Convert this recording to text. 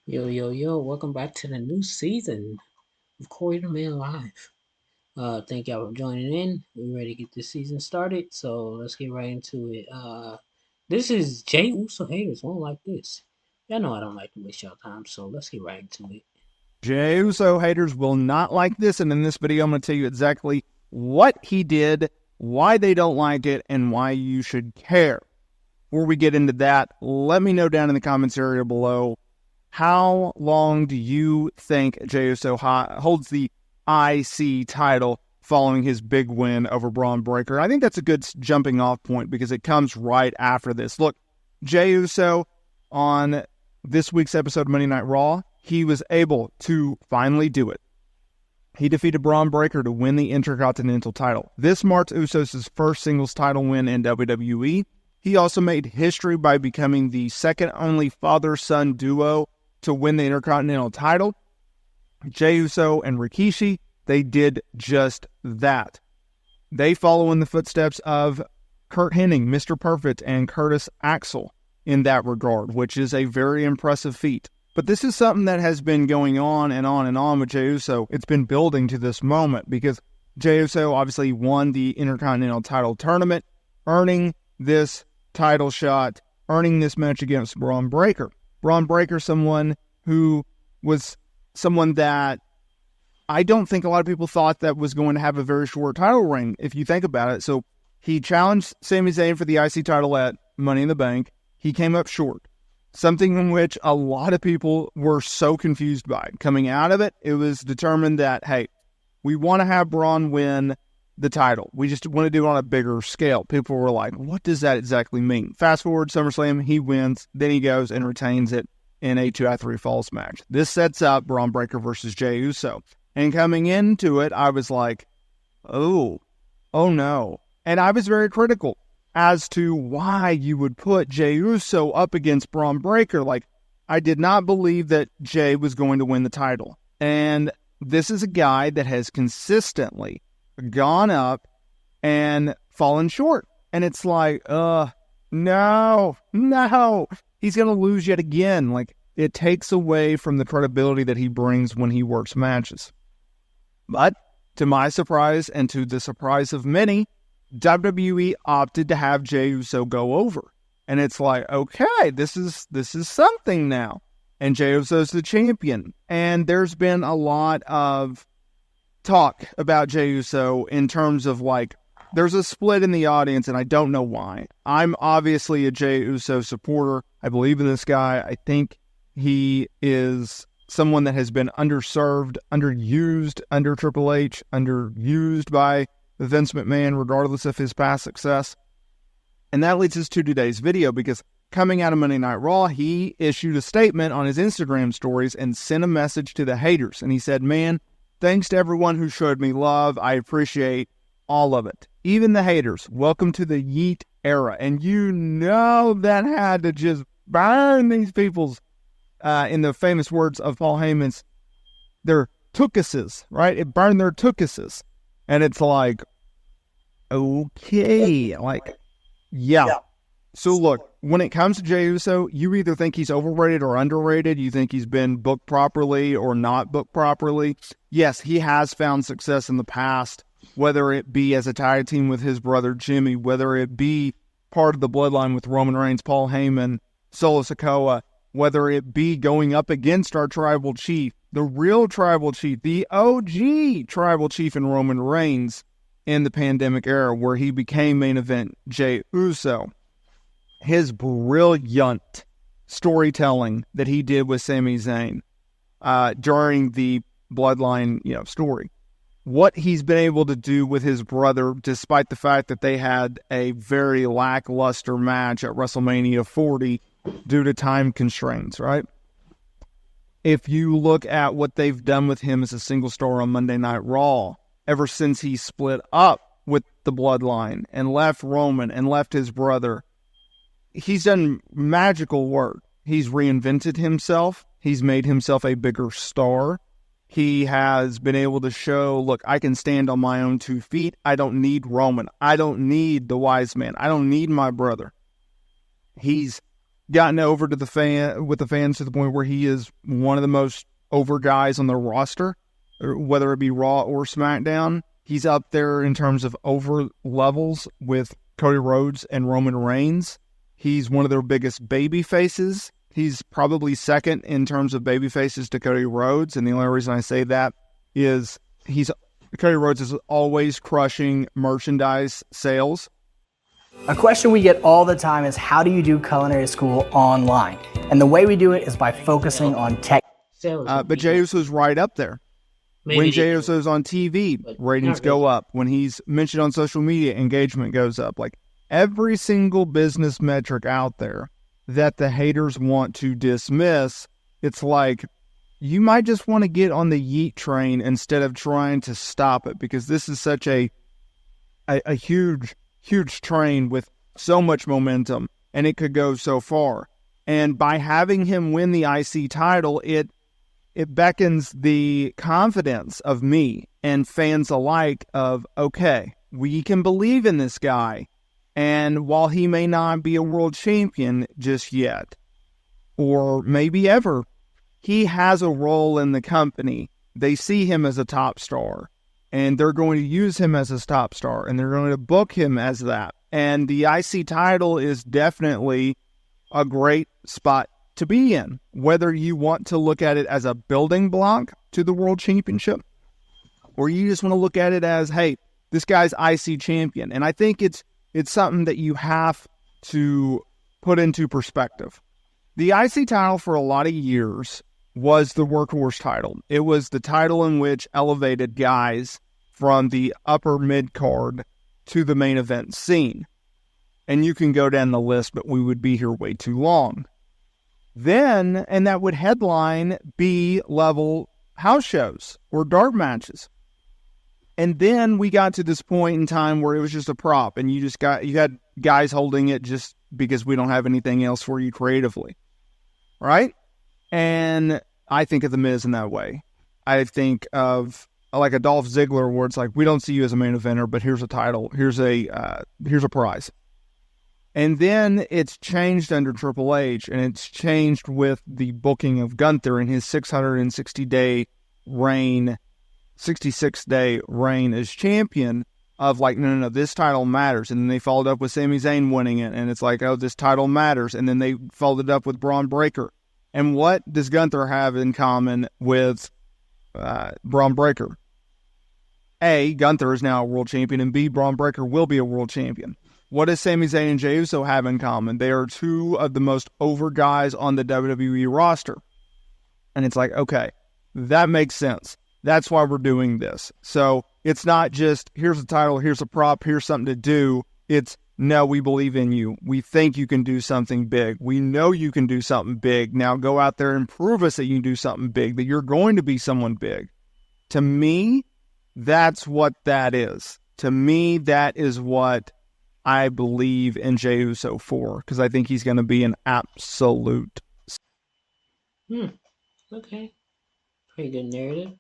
Yo, yo, yo, welcome back to the new season of Coreythemaan Live. Thank y'all for joining in. We're ready to get this season started, so let's get right into it. This is Jay Uso haters won't like this. Y'all know I don't like to waste y'all time, so let's get right into it. Jey Uso haters will not like this, and in this video I'm going to tell you exactly what he did, why they don't like it, and why you should care. Before we get into that, let me know down in the comments area below, how long do you think Jey Uso holds the IC title following his big win over Braun Breaker? I think that's a good jumping off point because it comes right after this. Look, Jey Uso on this week's episode of Monday Night Raw, he was able to finally do it. He defeated Braun Breaker to win the Intercontinental title. This marks Usos' first singles title win in WWE. He also made history by becoming the second only father-son duo to win the Intercontinental title. Jey Uso and Rikishi, they did just that. They follow in the footsteps of Kurt Hennig, Mr. Perfect, and Curtis Axel in that regard, which is a very impressive feat. But this is something that has been going on and on and on with Jey Uso. It's been building to this moment because Jey Uso obviously won the Intercontinental title tournament, earning this title shot, earning this match against Braun Breaker. Braun Breaker, someone who was someone that I don't think a lot of people thought that was going to have a very short title reign, if you think about it. So he challenged Sami Zayn for the IC title at Money in the Bank. He came up short. Something in which a lot of people were so confused by. Coming out of it, it was determined that, hey, we want to have Braun win the title. We just want to do it on a bigger scale. People were like, what does that exactly mean? Fast forward, SummerSlam, he wins. Then he goes and retains it in a 2-out-3 Falls match. This sets up Braun Breaker versus Jey Uso. And coming into it, I was like, oh no. And I was very critical as to why you would put Jey Uso up against Braun Breaker. Like, I did not believe that Jey was going to win the title. And this is a guy that has consistently gone up and fallen short. And it's like, no. He's going to lose yet again. Like, it takes away from the credibility that he brings when he works matches. But to my surprise and to the surprise of many, WWE opted to have Jey Uso go over. And it's like, okay, this is something now. And Jey Uso's the champion. And there's been a lot of talk about Jey Uso in terms of like, there's a split in the audience and I don't know why. I'm obviously a Jey Uso supporter. I believe in this guy. I think he is someone that has been underserved, underused under Triple H, underused by Vince McMahon, regardless of his past success. And that leads us to today's video because coming out of Monday Night Raw, he issued a statement on his Instagram stories and sent a message to the haters. And he said, man, thanks to everyone who showed me love. I appreciate all of it. Even the haters, welcome to the Yeet era. And you know that had to just burn these people's, in the famous words of Paul Heyman's, their tuchuses, right? It burned their tuchuses. And it's like, okay, like, yeah. So look, when it comes to Jey Uso, you either think he's overrated or underrated. You think he's been booked properly or not booked properly. Yes, he has found success in the past, whether it be as a tag team with his brother Jimmy, whether it be part of the bloodline with Roman Reigns, Paul Heyman, Solo Sikoa, whether it be going up against our tribal chief, the real tribal chief, the OG tribal chief in Roman Reigns in the pandemic era where he became main event Jey Uso. His brilliant storytelling that he did with Sami Zayn during the bloodline, story. What he's been able to do with his brother, despite the fact that they had a very lackluster match at WrestleMania 40 due to time constraints, right? If you look at what they've done with him as a single star on Monday Night Raw, ever since he split up with the bloodline and left Roman and left his brother, he's done magical work. He's reinvented himself. He's made himself a bigger star. He has been able to show, look, I can stand on my own 2 feet. I don't need Roman. I don't need the wise man. I don't need my brother. He's gotten over to the fans to the point where he is one of the most over guys on the roster, whether it be Raw or SmackDown. He's up there in terms of over levels with Cody Rhodes and Roman Reigns. He's one of their biggest baby faces. He's probably second in terms of baby faces to Cody Rhodes, and the only reason I say that is Cody Rhodes is always crushing merchandise sales. A question we get all the time is, how do you do culinary school online? And the way we do it is by focusing on tech. But Jey Uso's right up there. When Jey Uso's on TV, ratings go up. When he's mentioned on social media, engagement goes up. Like every single business metric out there that the haters want to dismiss, it's like you might just want to get on the yeet train instead of trying to stop it, because this is such a huge train with so much momentum, and it could go so far. And by having him win the IC title, it beckons the confidence of me and fans alike of, okay, we can believe in this guy. And while he may not be a world champion just yet, or maybe ever, he has a role in the company. They see him as a top star, and they're going to use him as a top star, and they're going to book him as that. And the IC title is definitely a great spot to be in, whether you want to look at it as a building block to the world championship, or you just want to look at it as, hey, this guy's IC champion. And I think it's something that you have to put into perspective. The IC title for a lot of years was the workhorse title. It was the title in which elevated guys from the upper mid-card to the main event scene. And you can go down the list, but we would be here way too long. Then, and that would headline B-level house shows or dark matches. And then we got to this point in time where it was just a prop, and you had guys holding it just because we don't have anything else for you creatively. Right? And I think of The Miz in that way. I think of like a Dolph Ziggler where it's like, we don't see you as a main eventer, but here's a title, here's a prize. And then it's changed under Triple H, and it's changed with the booking of Gunther in his 660-day reign, 66-day reign as champion of like, no, this title matters. And then they followed up with Sami Zayn winning it, and it's like, oh, this title matters. And then they followed it up with Braun Breaker. And what does Gunther have in common with Braun Breaker? A, Gunther is now a world champion, and B, Braun Breaker will be a world champion. What does Sami Zayn and Jey Uso have in common? They are two of the most over guys on the WWE roster. And it's like, okay, that makes sense. That's why we're doing this. So it's not just, here's a title, here's a prop, here's something to do. It's, no, we believe in you. We think you can do something big. We know you can do something big. Now go out there and prove us that you can do something big, that you're going to be someone big. To me, that's what that is. To me, that is what I believe in Jey Uso for, because I think he's going to be an absolute. Okay. Pretty good narrative.